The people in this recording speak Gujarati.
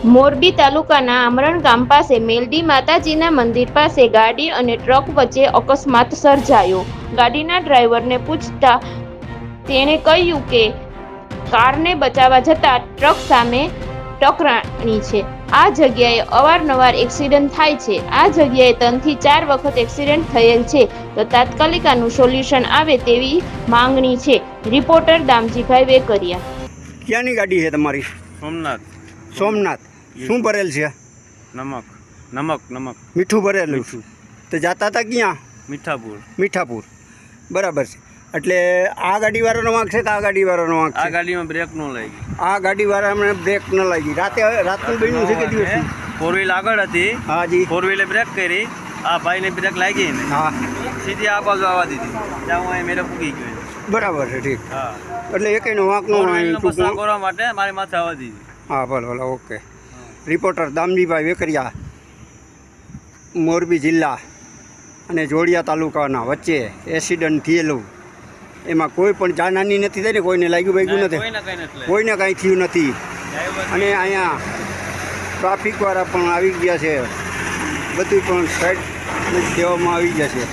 મોરબી તાલુકાના આમરણ ગામ પાસે મેલડી માતાજીના મંદિર પાસે ગાડી અને ટ્રક વચ્ચે અકસ્માત સર્જાયો। ગાડીના ડ્રાઈવરને પૂછતા તેણે કહ્યું કે કારને બચાવવા જતા ટ્રક સામે ટકરાણી છે। આ જગ્યાએ અવારનવાર એક્સિડન્ટ થાય છે। આ જગ્યાએ 3 થી 4 વખત એક્સિડન્ટ થયેલ છે તો તાત્કાલિક આનું સોલ્યુશન આવે તેવી માંગણી છે। રિપોર્ટર દામજીભાઈ વેકરિયા। ક્યાંની ગાડી છે તમારી? સોમનાથ। સોમનાથ। શું ભરેલ છે? નમક નમક નમક મીઠું ભરેલું છું। તો જાતા હતા ક્યાં? મીઠાપુર। મીઠાપુર, બરાબર છે। એટલે આ ગાડીવાળાનો વાંક છે કે આ ગાડીવાળાનો વાંક આ છે? ગાડીમાં બ્રેક ન લાગી। આ ગાડીવાળાને બ્રેક ન લાગી। રાતનું બન્યું છે કે દિવસનું? ફોર વ્હીલ આગળ હતી, હા જી। ફોર વ્હીલે બ્રેક કરી, આ ભાઈને બ્રેક લાગી ને હા, સીધી આ બાજુ આવવા દીધી, ત્યાં હું અહીં મેરે પૂગી ગયો। બરાબર છે, ઠીક। હા, એટલે એકેયનો વાંક ન ફોર હોય વ્હીલનો પસાર ટૂંકમાં। કરવા માટે મારી માથે આવવા દીધી। હા, ભલે, ઓકે। રિપોર્ટર દામજીભાઈ વેકરિયા, મોરબી જિલ્લા અને જોડિયા તાલુકાના વચ્ચે એક્સિડન્ટ થયેલું, એમાં કોઈ પણ જાનહાની નથી થઈ ને, કોઈને લાગ્યું નથી, કોઈને કાંઈ થયું નથી। અને અહીંયા ટ્રાફિકવાળા પણ આવી ગયા છે, બધું પણ સાઈડ દેવામાં આવી ગયા છે।